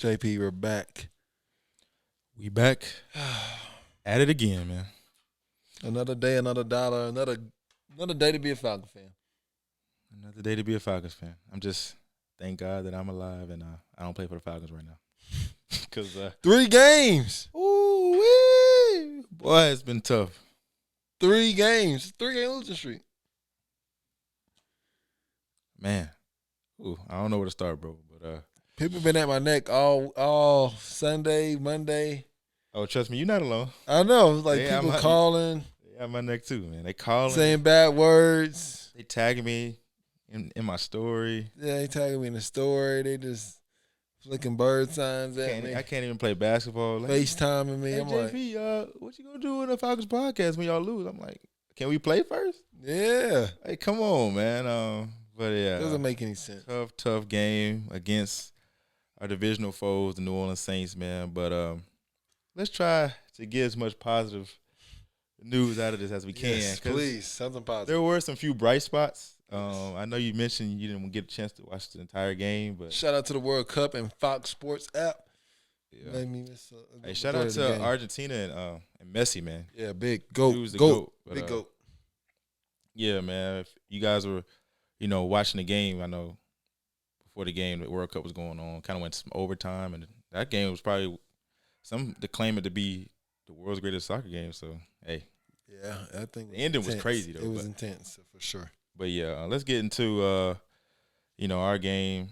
JP, we're back. We back at it again, man. Another day, another dollar, another day to be a Falcon fan. Another day to be a Falcons fan. I'm just thank God that I'm alive and I don't play for the Falcons right now. Because 3 games. ooh, boy, it's been tough. 3 games. 3-game losing streak. Man, I don't know where to start, bro. But people been at my neck all Sunday, Monday. oh, trust me, you're not alone. I know, like They people calling, They got my neck too, man. They calling, saying bad words. They tagging me in my story. Yeah, they tagging me in the story. They just flicking bird signs at me. I can't even play basketball. Like, FaceTiming me. hey, I'm JP, like, what you gonna do in the Falcons podcast when y'all lose? I'm like, can we play first? yeah. Hey, come on, man. But yeah, Doesn't make any sense. Tough game against our divisional foes, the New Orleans Saints, man. But let's try to get as much positive news out of this as we can. Yes, please, something positive. There were some few bright spots. I know you mentioned you didn't get a chance to watch the entire game, but shout out to the World Cup and Fox Sports app. Yeah. Made me miss hey, shout out to Argentina and Messi, man. Yeah, big goat. He was the goat. But, big goat. Yeah, man. If you guys were, watching the game, I know before the game, the World Cup was going on. Kind of went to some overtime, and that game was probably some to claim it to be the world's greatest soccer game. So, hey. Yeah, I think the ending was crazy, though. It was intense, for sure. But, yeah, let's get into, our game.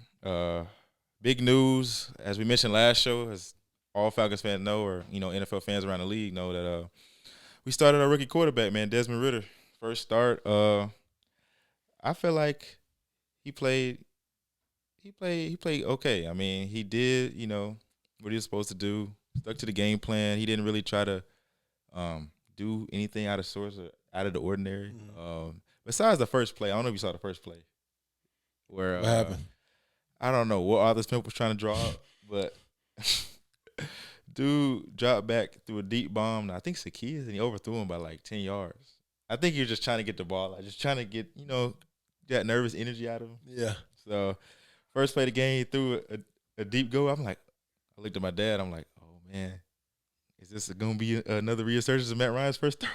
Big news, as we mentioned last show, as all Falcons fans know, or, NFL fans around the league know, that we started our rookie quarterback, man, Desmond Ridder. First start. I feel like he played okay. I mean, he did, what he was supposed to do. Stuck to the game plan. He didn't really try to do anything out of sorts or out of the ordinary. Mm-hmm. Besides the first play, I don't know if you saw the first play. Where what happened? I don't know what Arthur Smith was trying to draw up, but dude dropped back through a deep bomb. I think Zacchaeus, and he overthrew him by like 10 yards. I think he was just trying to get the ball, just trying to get, that nervous energy out of him. Yeah. So, first play of the game, he threw a deep go. I looked at my dad. I'm like, oh, man, is this going to be another resurgence of Matt Ryan's first throw?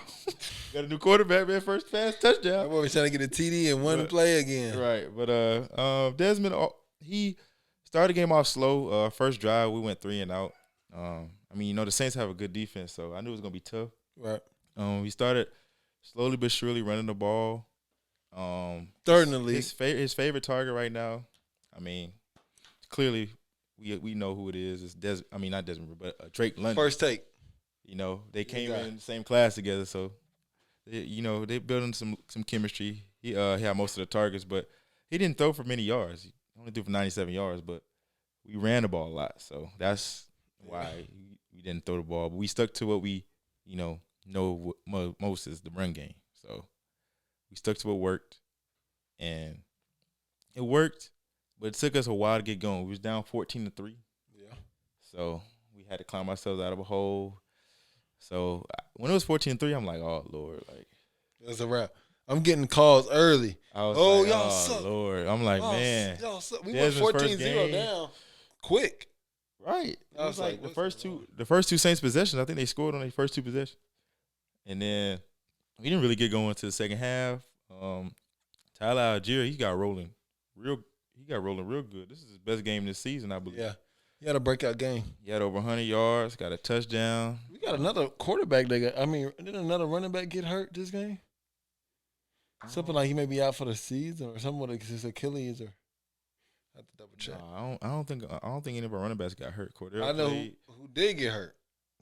Got a new quarterback, man, first pass, touchdown. I'm always trying to get a TD and one play again. Right. But Desmond, he started the game off slow. First drive, we went 3 and out. The Saints have a good defense, so I knew it was going to be tough. Right. He started slowly but surely running the ball. Third in the league. His favorite target right now, clearly we know who it is. It's not Desmond, but Drake London. First take. They came in the same class together, so they building some chemistry. He had most of the targets, but he didn't throw for many yards. He only threw for 97 yards, but we ran the ball a lot, so that's why we didn't throw the ball. But we stuck to what we know most is the run game. So we stuck to what worked, and it worked, but it took us a while to get going. We was down 14-3. Yeah. So we had to climb ourselves out of a hole. So when it was 14-3, I'm like, oh, Lord. That's a wrap. I'm getting calls early. Y'all suck. Lord. I'm like, man. Y'all suck. We went 14-0 down quick. Right. I was like, the first two Saints possessions, I think they scored on their first 2 possessions. And then we didn't really get going to the second half. Tyler Allgeier, he got rolling real good. This is his best game this season, I believe. Yeah. He had a breakout game. He had over 100 yards, got a touchdown. We got another quarterback didn't another running back get hurt this game? Something like he may be out for the season or something with his Achilles, or I have to double check. No, I don't think any of our running backs got hurt. I know who did get hurt.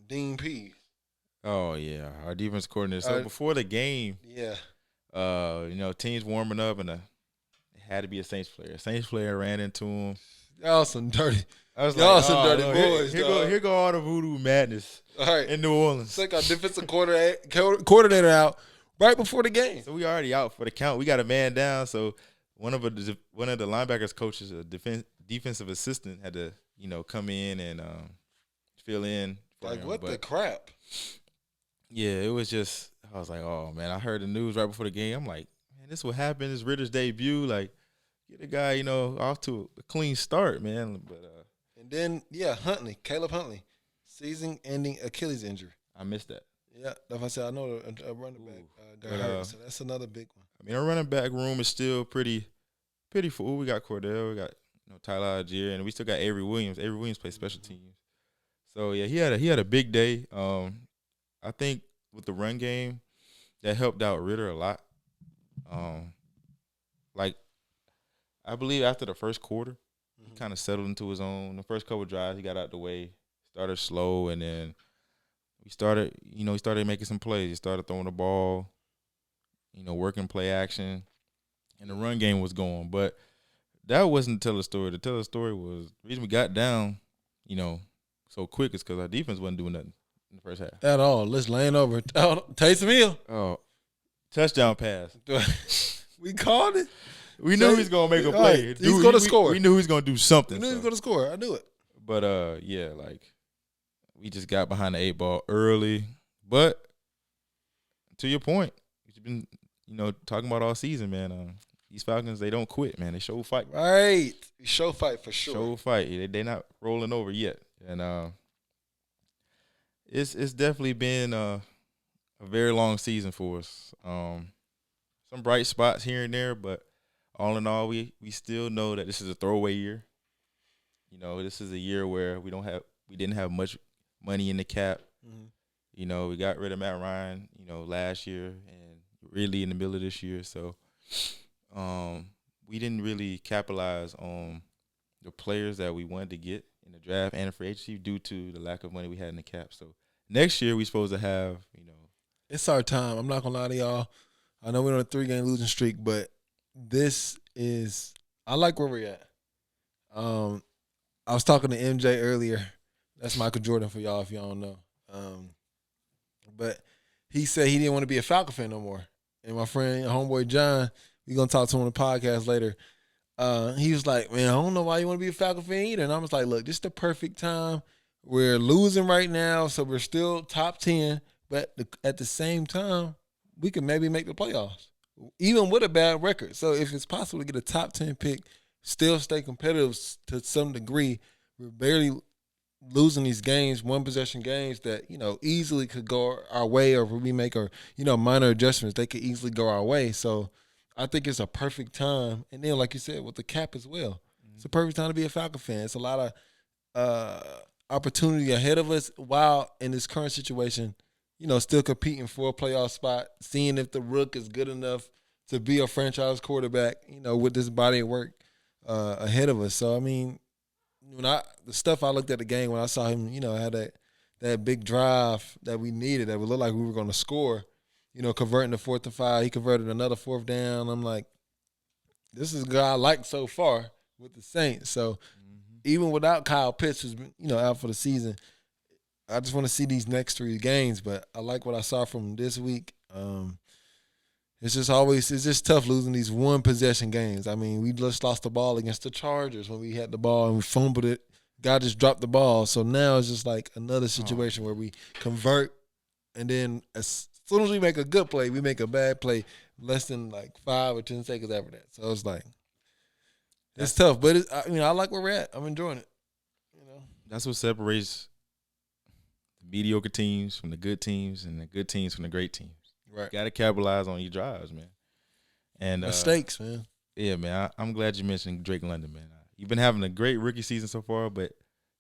Dean Pease. Oh yeah, our defense coordinator. So before the game, teams warming up, and it had to be a Saints player. A Saints player ran into him. Y'all some dirty. Dirty boys. Here go all the voodoo madness. All right, in New Orleans. Take our defensive coordinator out right before the game. So we already out for the count. We got a man down. So one of the linebackers coaches, a defensive assistant, had to come in and fill in. The crap? Yeah, it was just, I was like, oh, man, I heard the news right before the game. I'm like, man, this what happened. It's Ridder's debut. Like, get the guy, off to a clean start, man. But And then, Caleb Huntley, season-ending Achilles injury. I missed that. Yeah, that's what I said. I know a running back got hurt, so that's another big one. I mean, our running back room is still pretty full. We got Cordell, we got Tyler Allgeier, and we still got Avery Williams. Avery Williams plays special teams. So yeah, he had a big day. I think with the run game, that helped out Ridder a lot. Like I believe after the first quarter, he kind of settled into his own. The first couple of drives, he got out the way, started slow, and then he started making some plays. He started throwing the ball, working play action, and the run game was going. But that wasn't to tell the story. To tell the story was the reason we got down, so quick is because our defense wasn't doing nothing in the first half. At all. Let's laying over. Taysom Hill. Oh, touchdown pass. We called it. We knew he was going to make a play. Right. He's going to score. We knew he was going to do something. We knew he was going to score. I knew it. But, we just got behind the 8 ball early. But to your point, you've been, talking about all season, man. These Falcons, they don't quit, man. They show fight. Right. Show fight for sure. Show fight. They're not rolling over yet. And it's definitely been a very long season for us. Some bright spots here and there, but all in all, we still know that this is a throwaway year. This is a year where we didn't have much money in the cap. Mm-hmm. We got rid of Matt Ryan, last year and really in the middle of this year. So we didn't really capitalize on the players that we wanted to get in the draft and the free agency due to the lack of money we had in the cap. So next year we're supposed to have, It's our time. I'm not going to lie to y'all. I know we're on a 3-game losing streak, but I like where we're at. I was talking to MJ earlier. That's Michael Jordan for y'all if y'all don't know. But he said he didn't want to be a Falcon fan no more. And my friend, homeboy John, we're going to talk to him on the podcast later. He was like, man, I don't know why you want to be a Falcon fan either. And I was like, look, this is the perfect time. We're losing right now, so we're still top 10. But at the same time, we can maybe make the playoffs, even with a bad record. So if it's possible to get a top 10 pick, still stay competitive to some degree, we're barely losing these games, one-possession games that, easily could go our way, or if we make minor adjustments, they could easily go our way. So I think it's a perfect time. And then, like you said, with the cap as well, it's a perfect time to be a Falcon fan. It's a lot of opportunity ahead of us while in this current situation, still competing for a playoff spot, seeing if the Rook is good enough to be a franchise quarterback, with this body of work ahead of us. So, I mean, the stuff I looked at the game when I saw him, had that big drive that we needed, that would look like we were going to score, converting the 4th and 5. He converted another 4th down. I'm like, this is a guy I like so far with the Saints. So, even without Kyle Pitts, who's been, out for the season, I just want to see these next 3 games. But I like what I saw from this week. It's just tough losing these one-possession games. I mean, we just lost the ball against the Chargers when we had the ball and we fumbled it. Guy just dropped the ball. So now it's just like another situation where we convert, and then as soon as we make a good play, we make a bad play less than like 5 or 10 seconds after that. So it's like, it's tough. But I like where we're at. I'm enjoying it. That's what separates the mediocre teams from the good teams and the good teams from the great teams. Right. Got to capitalize on your drives, man. And mistakes, man. Yeah, man. I'm glad you mentioned Drake London, man. You've been having a great rookie season so far, but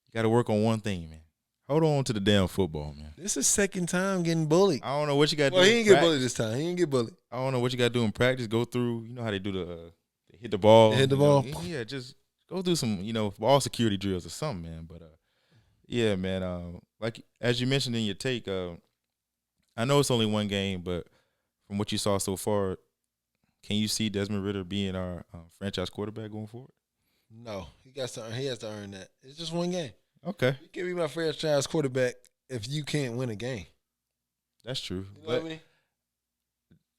you got to work on one thing, man. Hold on to the damn football, man. This is second time getting bullied. I don't know what you got to do. Well, he didn't get bullied this time. He didn't get bullied. I don't know what you got to do in practice. Go through, how they do they hit the ball. They hit the ball. Yeah, just go do some, ball security drills or something, man. But, yeah, man, like as you mentioned in your take, I know it's only one game, but from what you saw so far, can you see Desmond Ridder being our franchise quarterback going forward? No, he has to earn that. It's just one game. Okay, you can't be my franchise quarterback if you can't win a game. That's true. You know what I mean?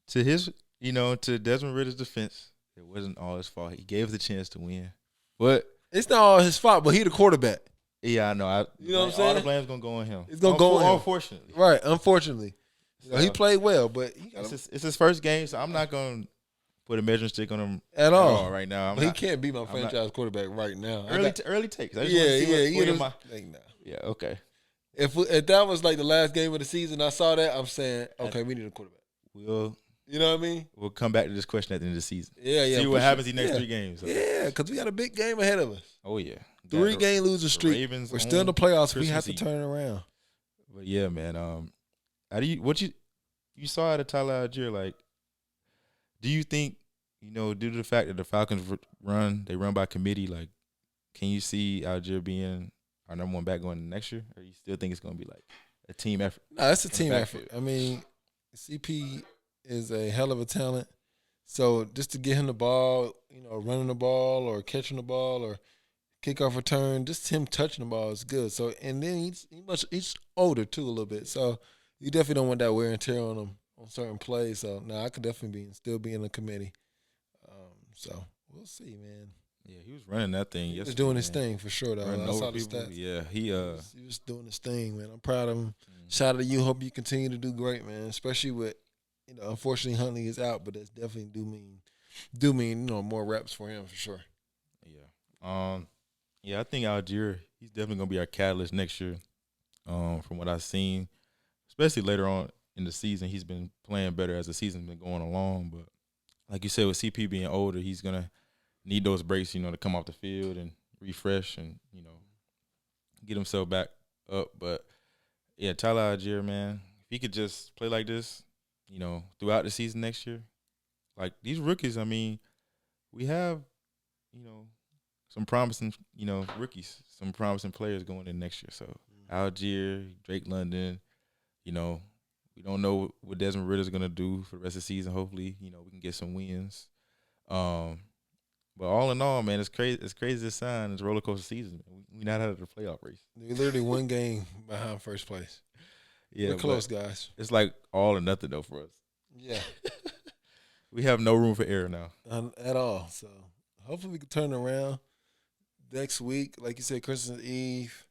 To his, to Desmond Ridder's defense, it wasn't all his fault. He gave us a chance to win, but it's not all his fault. But he the quarterback. Yeah, I know. You know what I'm saying? All the blame's gonna go on him. It's gonna go on him. Unfortunately, right? Unfortunately, he played well, but it's his first game, so I'm not gonna put a measuring stick on him at all right now. He can't be my franchise quarterback right now. Early takes. I just want to see Yeah, okay. If that was like the last game of the season, I saw that, I'm saying, okay, we need a quarterback. You know what I mean? We'll come back to this question at the end of the season. Yeah. See what happens these next 3 games. So. Yeah, because we got a big game ahead of us. Oh, yeah. 3-game losing streak. We're still in the playoffs. We have to turn it around. But, yeah, man. What you saw out of Tyler Allgeier, like, do you think, due to the fact that the Falcons run by committee, like, can you see Allgeier being our number 1 back going next year? Or you still think it's going to be, like, a team effort? No, it's a team effort. I mean, CP is a hell of a talent. So just to get him the ball, running the ball or catching the ball or kickoff return, just him touching the ball is good. So and then he's older too a little bit. So you definitely don't want that wear and tear on him on certain plays. So I could definitely still be in the committee. So we'll see, man. Yeah, he was running that thing. He was doing his thing for sure, though. I saw the stats. Yeah, he was doing his thing, man. I'm proud of him. Shout out to you. Hope you continue to do great, man. Especially with, unfortunately Huntley is out, but that's definitely do mean more reps for him for sure. Yeah. I think Allgeier, he's definitely gonna be our catalyst next year. From what I've seen, especially later on in the season, he's been playing better as the season's been going along. But like you said, with CP being older, he's gonna need those breaks, to come off the field and refresh and, get himself back up. But, yeah, Tyler Allgeier, man, if he could just play like this, throughout the season next year, like these rookies, I mean, we have, some promising, rookies, some promising players going in next year. So, Allgeier, Drake London, we don't know what Desmond Ridder is going to do for the rest of the season. Hopefully, we can get some wins. But all in all, man, it's crazy. It's crazy to sign. It's a roller coaster season. We're not out of the playoff race. We're literally 1 game behind first place. Yeah, we're close, guys. It's like all or nothing though for us. Yeah, we have no room for error now at all. So hopefully we can turn it around next week. Like you said, Christmas Eve,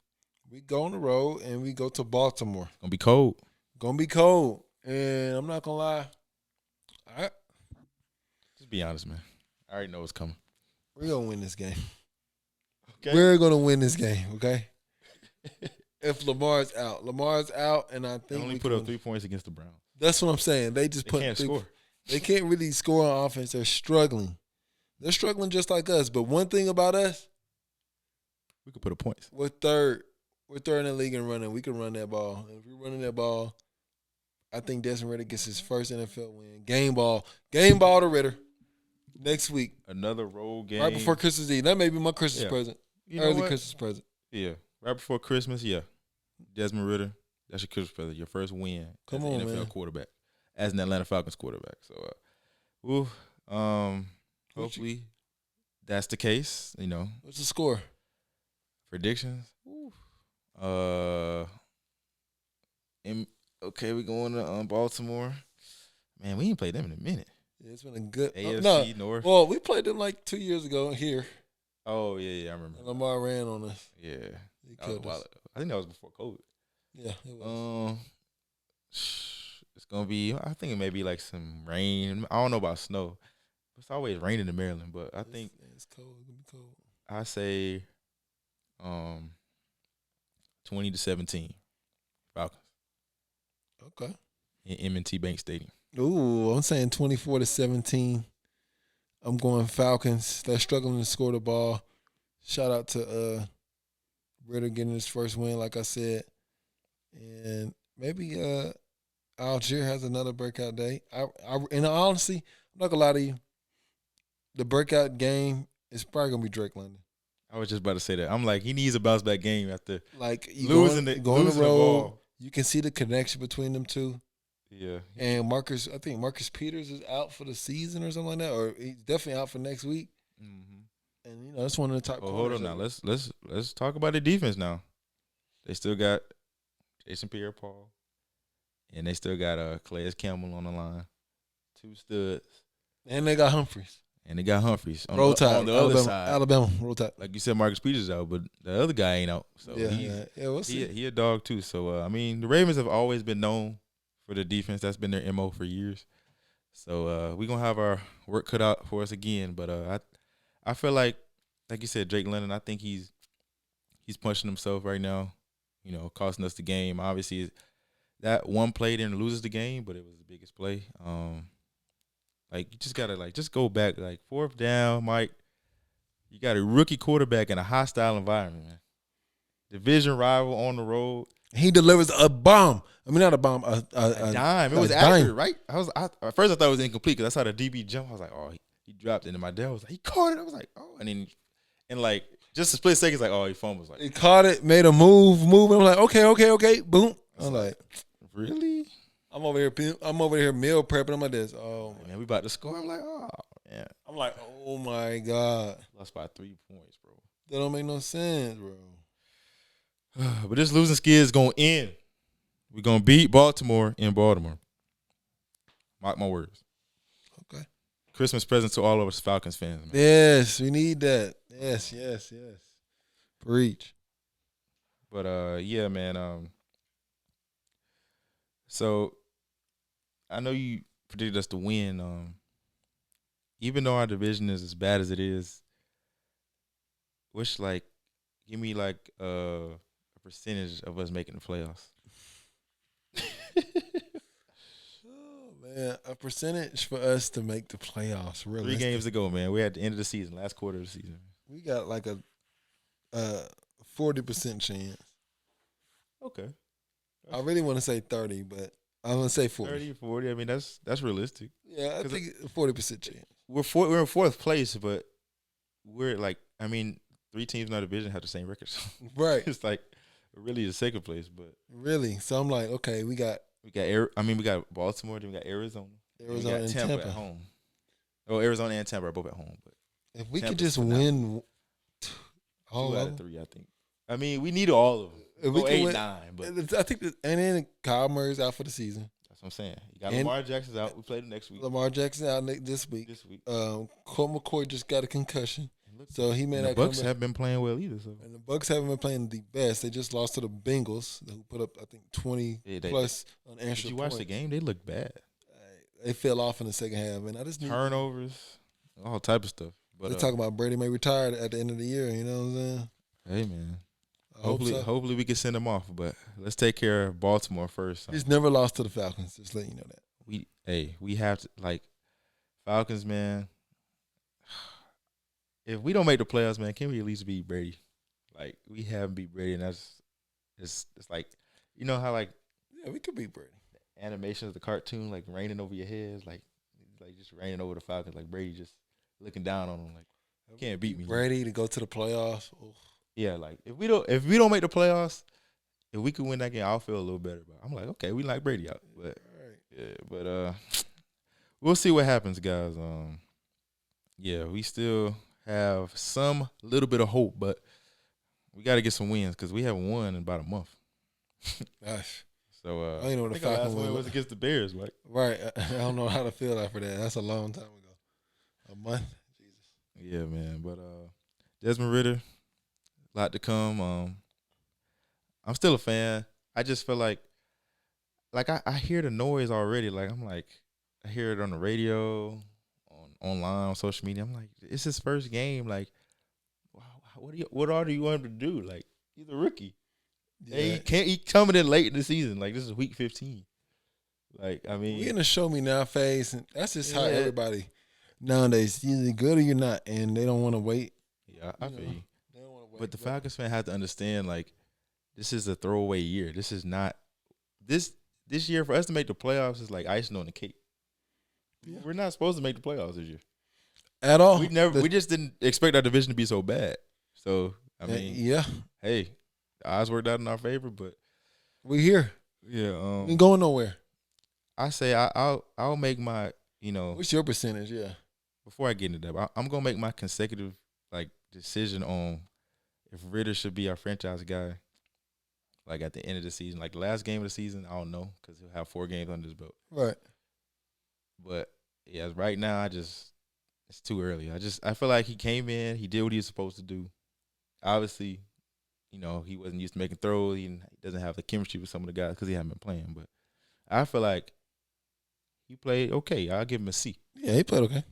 we go on the road and we go to Baltimore. Gonna be cold. And I'm not gonna lie. Just be honest, man. I already know what's coming. We're going to win this game. Okay. We're going to win this game, okay? If Lamar's out, and I think they only put up 3 points against the Browns. That's what I'm saying. They can't score. They can't really score on offense. They're struggling. They're struggling just like us. But one thing about us, we could put up points. We're third. We're third in the league in running. We can run that ball. If we're running that ball, I think Desmond Ridder gets his first NFL win. Game ball to Ridder. Next week. Another road game. Right before Christmas Eve. That may be my Christmas present. Early Christmas present. Yeah. Right before Christmas, yeah. Desmond Ridder, that's your Christmas present. Your first win as an NFL quarterback. As an Atlanta Falcons quarterback. So, hopefully that's the case, What's the score? Predictions? Okay, we're going to Baltimore. Man, we ain't played them in a minute. Yeah, it's been a good AFC North. Well, we played them like 2 years ago here. Oh yeah, I remember. And Lamar ran on us. Yeah, that was a while ago. I think that was before COVID. Yeah, it was. It's gonna be. I think it may be like some rain. I don't know about snow. It's always raining in Maryland, but I think it's cold. It's gonna be cold. I say, 20-17, Falcons. Okay. In M&T Bank Stadium. Ooh, I'm saying 24-17. I'm going Falcons. They're struggling to score the ball. Shout out to Ridder getting his first win, like I said. And maybe Allgeier has another breakout day. And honestly, I'm not going to lie to you. The breakout game is probably going to be Drake London. I was just about to say that. I'm like, he needs a bounce back game after losing the road. You can see the connection between them two. Yeah. And Marcus Peters is out for the season or something like that, or he's definitely out for next week. Mm-hmm. And that's one of the top. Hold on now. Let's talk about the defense now. They still got Jason Pierre-Paul, and they still got Calais Campbell on the line, 2 studs, and they got Humphries. On roll tide on the other side, Alabama roll tide. Like you said, Marcus Peters out, but the other guy ain't out. So we'll see. He a dog too. So I mean, the Ravens have always been known for the defense. That's been their MO for years. So we're gonna have our work cut out for us again. But I feel like you said, Drake London, I think he's punching himself right now, costing us the game. Obviously that one play didn't lose us the game, but it was the biggest play. Like you just gotta just go back, like fourth down, Mike. You got a rookie quarterback in a hostile environment, man. Division rival on the road. He delivers a bomb. I mean, not a bomb, a dime. It was accurate, right? At first I thought it was incomplete because I saw the DB jump. I was like, oh, he dropped it. And my dad was like, he caught it. I was like, oh, and then just a split second, like, oh, he fumbles. Like, he caught it, made a move. I'm like, okay, boom. I'm like, really? I'm over here meal prepping. I'm like this. Oh man, we about to score. I'm like, oh man. I'm like, oh my God. Lost by 3 points, bro. That don't make no sense, bro. But this losing skid is gonna end. We're gonna beat Baltimore in Baltimore. Mark my words. Okay. Christmas present to all of us Falcons fans, man. Yes, we need that. Yes. Preach. But yeah, man. So I know you predicted us to win. Even though our division is as bad as it is, give me a percentage of us making the playoffs. Oh man, a percentage for us to make the playoffs. Really, 3 games to go, man. We're at the end of the season, last quarter of the season. We got like a 40% chance. Okay. I really want to say 30, but I'm gonna say 40. 30, 40. I mean, that's realistic. Yeah, I think 40% chance. We're in fourth place, but we're 3 teams in our division have the same record. So right. It's really the second place, but really. So I'm like, okay, we got Baltimore, then we got Arizona and Tampa at home. Oh, Arizona and Tampa are both at home, but if we could just win 2 out of 3, I think. I mean, we need all of them. If we 8, 9, but I think and then Kyle Murray's out for the season. That's what I'm saying. You got Lamar Jackson's out. We play the next week. Lamar Jackson's out this week. Colt McCoy just got a concussion. So he may not. The Bucs haven't been playing well either. So. And the Bucs haven't been playing the best. They just lost to the Bengals, who put up I think 20 plus unanswered points. Did you watch the game? They looked bad. They fell off in the second half, and I just need turnovers, all type of stuff. But they talk about Brady may retire at the end of the year. You know what I'm saying? Hey man, hopefully we can send them off. But let's take care of Baltimore first. He's never lost to the Falcons. Just letting you know that. We have to Falcons, man. If we don't make the playoffs, man, can we at least beat Brady? We haven't beat Brady, and it's how yeah, we could beat Brady. The animation of the cartoon, raining over your heads, just raining over the Falcons, Brady just looking down on them, you can't beat me. Brady to go to the playoffs. Oof. Yeah, if we don't make the playoffs, if we could win that game, I'll feel a little better. But I'm like, okay, we like Brady out, but we'll see what happens, guys. Yeah, we still have some little bit of hope, but we got to get some wins because we haven't won in about a month. Gosh. So I know the last win was against the Bears, right? Right. I don't know how to feel after that. That's a long time ago. A month. Jesus. Yeah, man. But Desmond Ridder, a lot to come. I'm still a fan. I just feel like I hear the noise already. I hear it on the radio, online, on social media. I'm like, it's his first game. What order you want him to do? He's a rookie. Yeah. He coming in late in the season. This is week 15. We in the show me now phase, and that's just how everybody nowadays. You're either good or you're not, and they don't want to wait. Yeah, I feel you. They don't want to wait. But the Falcons fan have to understand, this is a throwaway year. This is not this year for us to make the playoffs is like icing on the cake. Yeah. We're not supposed to make the playoffs this year at all. We just didn't expect our division to be so bad. So yeah. Hey, the odds worked out in our favor, but we here. Yeah, we ain't going nowhere. I say I'll make my What's your percentage? Yeah. Before I get into that, I'm gonna make my consecutive decision on if Ridder should be our franchise guy. At the end of the season, the last game of the season, I don't know because he'll have 4 games under his belt. Right. But yeah, right now it's too early. I feel like he came in, he did what he was supposed to do. Obviously, he wasn't used to making throws. He doesn't have the chemistry with some of the guys because he hasn't been playing. But I feel like he played okay. I'll give him a C. Yeah, he played okay.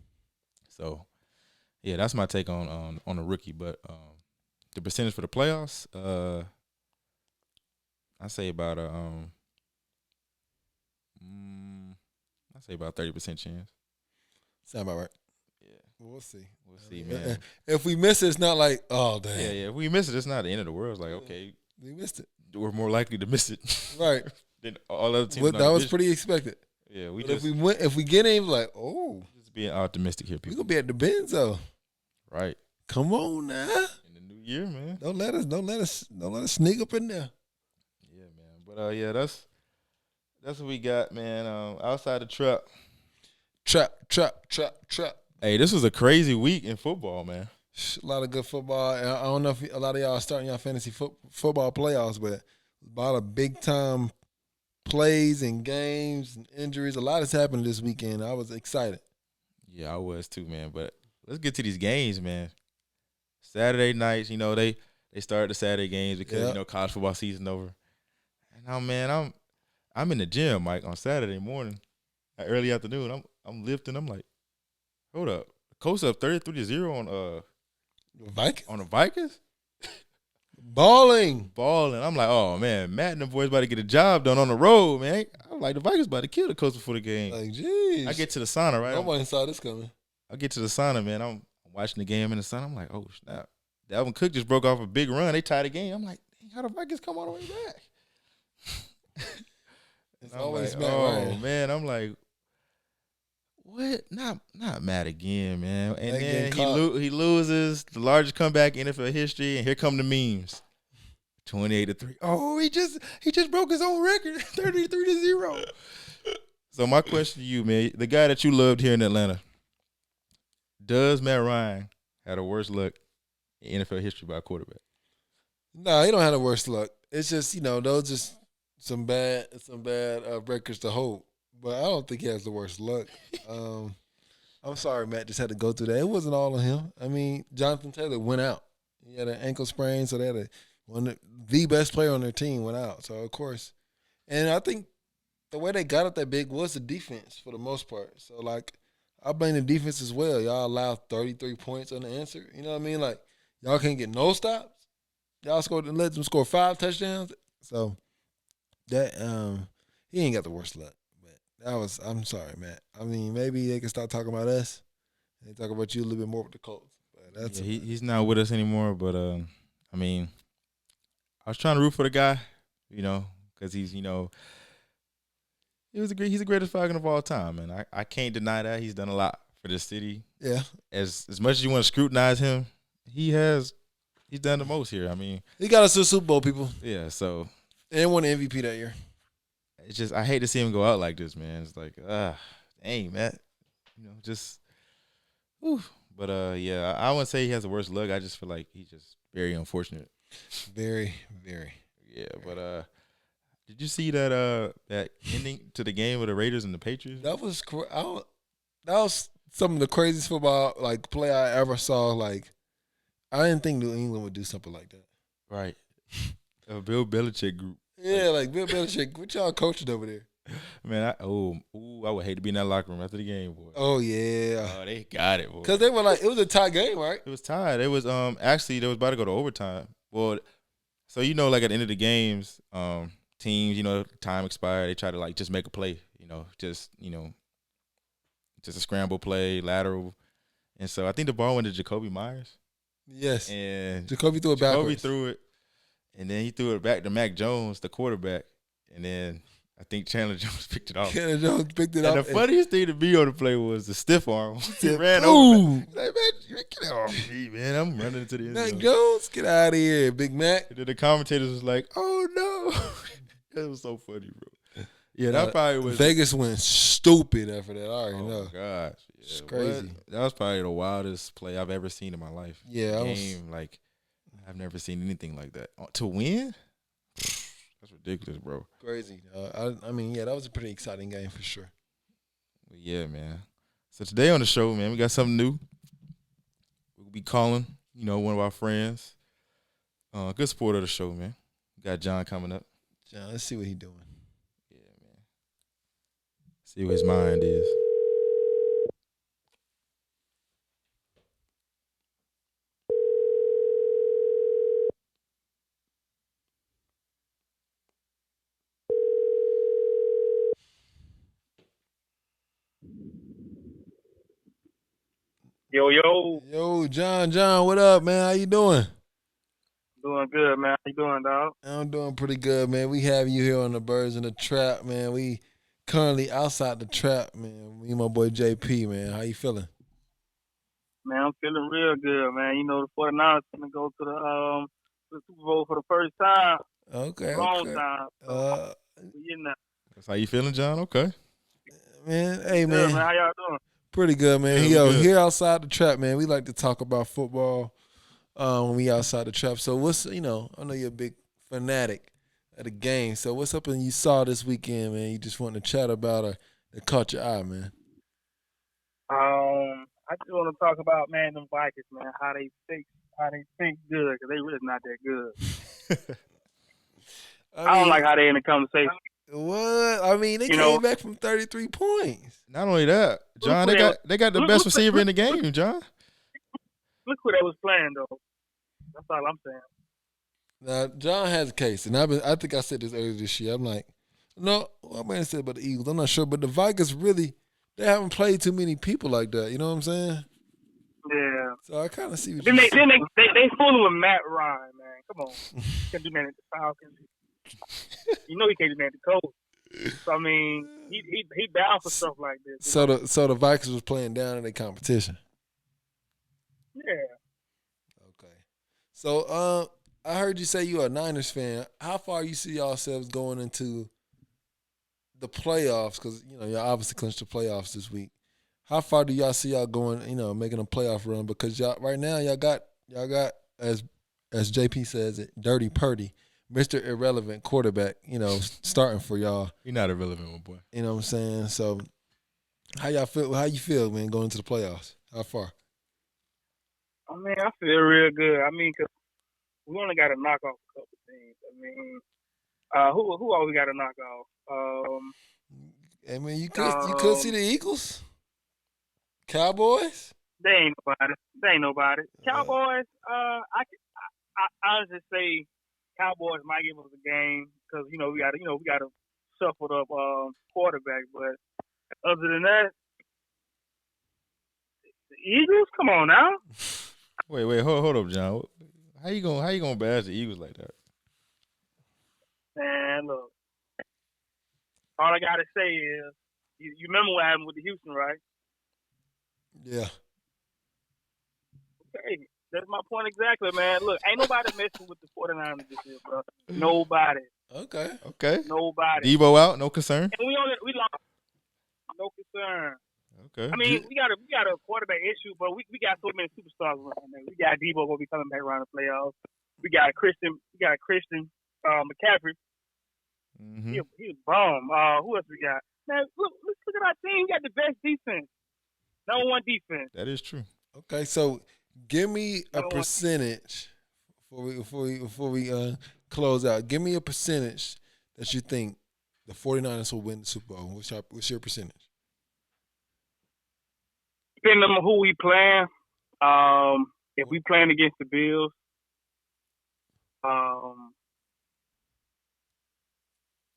So, yeah, that's my take on the rookie. But the percentage for the playoffs, I say about I say about 30% chance. Sound about right. Yeah, We'll see. we'll see, man. If we miss it, it's not like, oh, damn. Yeah. If we miss it, it's not the end of the world. It's like, okay, We missed it. we're more likely to miss it, Right. than all other teams. That was pretty expected. Yeah, But if we get in, like, oh, just being optimistic here, we people. gonna be at the Benzo. Right. Come on now. In the new year, man. Don't let us sneak up in there. Yeah, man. But yeah, that's what we got, man. Outside the trap. Trap. Hey, this was a crazy week in football, man. A lot of good football. And I don't know if a lot of y'all are starting your fantasy football playoffs, but a lot of big time plays and games and injuries. A lot has happened this weekend. I was excited. Yeah, I was too, man. But let's get to these games, man. Saturday nights, they started the Saturday games because college football season over. And now, man, I'm in the gym, Mike, on Saturday morning, early afternoon. I'm lifting. I'm like, hold up, Colts up 33-0 on Vikings? On the Vikings. Balling. I'm like, oh man, Matt and the boys about to get a job done on the road, man. I'm like, the Vikings about to kill the Colts before the game. Like, jeez. I get to the sauna, right? Nobody saw this coming. I get to the sauna, man. I'm watching the game in the sauna. I'm like, oh snap. Dalvin Cook just broke off a big run. They tied the game. I'm like, how the Vikings come all the way back? It's always like, Matt Ryan. Oh man, I'm like, what? Not Matt again, man. And then he loses the largest comeback in NFL history, and here come the memes. 28-3. Oh, he just broke his own record, 33-0. So my question to you, man, the guy that you loved here in Atlanta, does Matt Ryan have the worst luck in NFL history by a quarterback? No, he don't have the worst luck. It's just, those just some bad records to hold. But I don't think he has the worst luck. I'm sorry, Matt just had to go through that. It wasn't all of him. I mean, Jonathan Taylor went out. He had an ankle sprain, so they had the best player on their team went out. So, of course. And I think the way they got up that big was the defense for the most part. So, like, I blame the defense as well. Y'all allowed 33 points on the answer. You know what I mean? Like, y'all can't get no stops. Y'all scored and let them score 5 touchdowns. So, that he ain't got the worst luck. I'm sorry, Matt. I mean, maybe they can start talking about us and talk about you a little bit more with the Colts. But he's not with us anymore. But I mean, I was trying to root for the guy, because he's he's the greatest Falcon of all time, and I can't deny that he's done a lot for this city. Yeah. As much as you want to scrutinize him, he's done the most here. I mean, he got us to the Super Bowl, people. Yeah. So and won the MVP that year. It's just I hate to see him go out like this, man. It's like, dang, Matt. Just, whew. But yeah, I wouldn't say he has the worst luck. I just feel like he's just very unfortunate. Very, very. Yeah, but did you see that ending to the game with the Raiders and the Patriots? That was some of the craziest football play I ever saw. Like, I didn't think New England would do something like that. Right. A Bill Belichick group. Yeah, like Bill Belichick. What y'all coaching over there? Man, I would hate to be in that locker room after the game, boy. Oh yeah. Oh, they got it, boy. Because they were it was a tie game, right? It was tied. It was actually they was about to go to overtime. Well, so at the end of the games, teams, time expired. They try to just make a play, just a scramble play, lateral, and so I think the ball went to Jacoby Myers. Yes. And Jacoby threw it backwards. Jacoby threw it. And then he threw it back to Mac Jones, the quarterback. And then I think Chandler Jones picked it off. Chandler Jones picked it off. And the funniest thing to be on the play was the stiff arm. He ran over. He's like, man, get off me, man. I'm running into the end zone. Mac Jones, get out of here, Big Mac. And then the commentators was like, oh, no. It was so funny, bro. Yeah, that probably was. Vegas went stupid after that. I already know. Oh, gosh. Yeah, it's crazy. That was probably the wildest play I've ever seen in my life. Yeah. I've never seen anything like that. To win? That's ridiculous, bro. Crazy. I mean, yeah, that was a pretty exciting game for sure. But yeah, man. So today on the show, man, we got something new. We'll be calling, one of our friends. Good support of the show, man. We got John coming up. John, let's see what he's doing. Yeah, man. See what his mind is. Yo, yo. Yo, John, what up, man? How you doing? Doing good, man. How you doing, dog? I'm doing pretty good, man. We have you here on the Birds in the Trap, man. We currently outside the trap, man. Me and my boy JP, man. How you feeling? Man, I'm feeling real good, man. You know, the 49ers going to go to the Super Bowl for the first time. Okay. Long time. So, you know. That's how you feeling, John? Okay. Man, hey, Good, man. man. How y'all doing? Pretty good, man. Yeah, Yo, good. here outside the trap, man. We like to talk about football when we outside the trap. So what's, I know you're a big fanatic of the game. So what's up and you saw this weekend, man? You just want to chat about or that caught your eye, man? I just want to talk about, man, them Vikings, man, how they think good, because they really not that good. I don't like how they in the conversation. What? I mean, they came back from 33 points. Not only that, John, they got the best receiver in the game, John. Look who they was playing, though. That's all I'm saying. Now, John has a case, and I think I said this earlier this year. I'm like, no, I might have said about the Eagles. I'm not sure, but the Vikings really, they haven't played too many people like that. You know what I'm saying? Yeah. So I kind of see what then you're saying. They fooling with Matt Ryan, man. Come on. Can't do that at the Falcons. You know he can't do that at the Colts. So I mean, he bound for stuff like this. So the Vikings was playing down in their competition. Yeah. Okay. So I heard you say you're a Niners fan. How far you see yourselves going into the playoffs? Because y'all obviously clinched the playoffs this week. How far do y'all see y'all going? Making a playoff run because y'all right now y'all got as JP says it, Dirty Purdy, Mr. Irrelevant quarterback. Starting for y'all. You're not irrelevant, my boy. You know what I'm saying? So how y'all feel? How you feel, man, going into the playoffs? How far? I mean, I feel real good. I mean, cause we only got to knock off a couple teams. I mean, who all we got to knock off? I mean, you could see the Eagles, Cowboys. They ain't nobody. Cowboys. I honestly say Cowboys might give us a game because we got a shuffled up quarterback. But other than that, the Eagles. Come on now. Wait, hold up, John. How you gonna bash the Eagles like that? Man, look. All I gotta say is, you remember what happened with the Houston, right? Yeah. Okay, that's my point exactly, man. Look, ain't nobody messing with the 49ers this year, bro. Nobody. Okay. Nobody. Debo out, no concern. And we lost. No concern. Okay. I mean, we got a quarterback issue, but we got so many superstars around there. We got Debo gonna be coming back around the playoffs. We got Christian McCaffrey. Mm-hmm. He's bomb. Who else we got? Man, look at our team. We got the best defense. Number one defense. That is true. Okay, so give me a percentage before we close out. Give me a percentage that you think the 49ers will win the Super Bowl. What's your percentage? Depending on who we playing. If we playing against the Bills,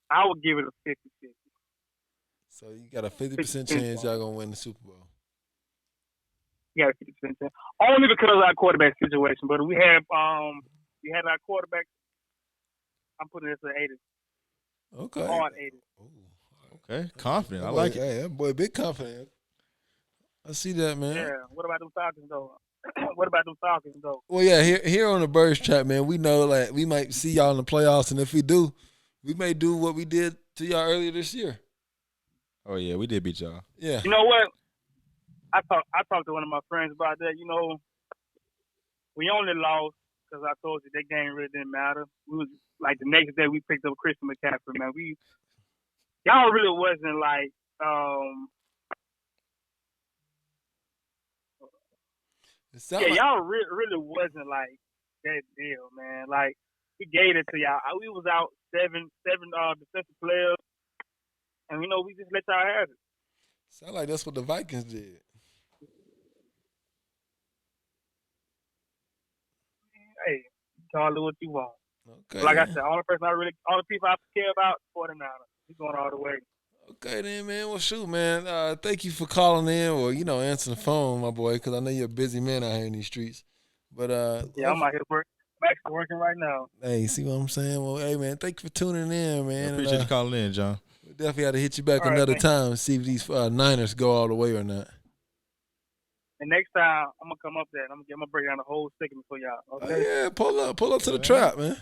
I would give it a 50-50. So you got a 50% chance y'all gonna win the Super Bowl. You got a 50% chance. Only because of our quarterback situation. But we had our quarterback. I'm putting this at 80. Okay. Hard 80. Ooh. Okay, confident. I boy, like it. Hey, that boy, big confident. I see that, man. Yeah. What about them Falcons though? Well, yeah, here on the Birds Trap, man, we know like we might see y'all in the playoffs, and if we do, we may do what we did to y'all earlier this year. Oh yeah, we did beat y'all. Yeah. You know what? I talked to one of my friends about that. We only lost because I told you that game really didn't matter. We was like the next day we picked up Christian McCaffrey. Man, y'all really wasn't like y'all really wasn't like that deal, man. Like we gave it to y'all. We was out seven defensive players, and we just let y'all have it. Sound like that's what the Vikings did. Hey, call it what you want. Okay. Like I said, all the people I care about, 49ers. He's going all the way. Okay then, man. Well, shoot, man. Thank you for calling in or, answering the phone, my boy, because I know you're a busy man out here in these streets. But yeah, I'm out here I'm actually working right now. Hey, see what I'm saying? Well, hey, man, thank you for tuning in, man. I appreciate you calling in, John. We definitely got to hit you back All right, another man. time and see if these Niners go all the way or not. And next time, I'm going to come up there and I'm going to break down the whole segment for y'all. Okay? Oh, yeah, pull up to the trap, man.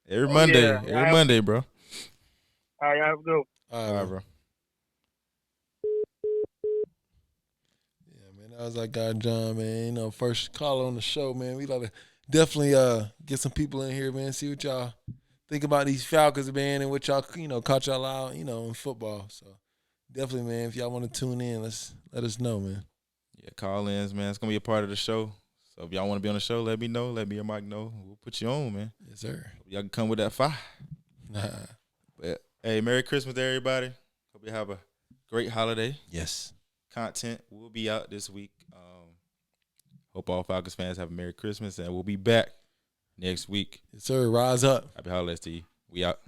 Every Monday. Yeah. Every Monday, bro. All right, y'all have a go. All All right, bro. Yeah, man, that was our guy John, man. First caller on the show, man. We like to definitely get some people in here, man. See what y'all think about these Falcons, man, and what y'all caught y'all out, in football. So definitely, man, if y'all want to tune in, let us know, man. Yeah, call-ins, man. It's gonna be a part of the show. So if y'all want to be on the show, let me know. Let me or Mike know. We'll put you on, man. Yes, sir. Y'all can come with that fire. Nah. But hey, Merry Christmas to everybody. Hope you have a great holiday. Yes. Content will be out this week. Hope all Falcons fans have a Merry Christmas, and we'll be back next week. Yes, sir. Rise up. Happy holidays to you. We out.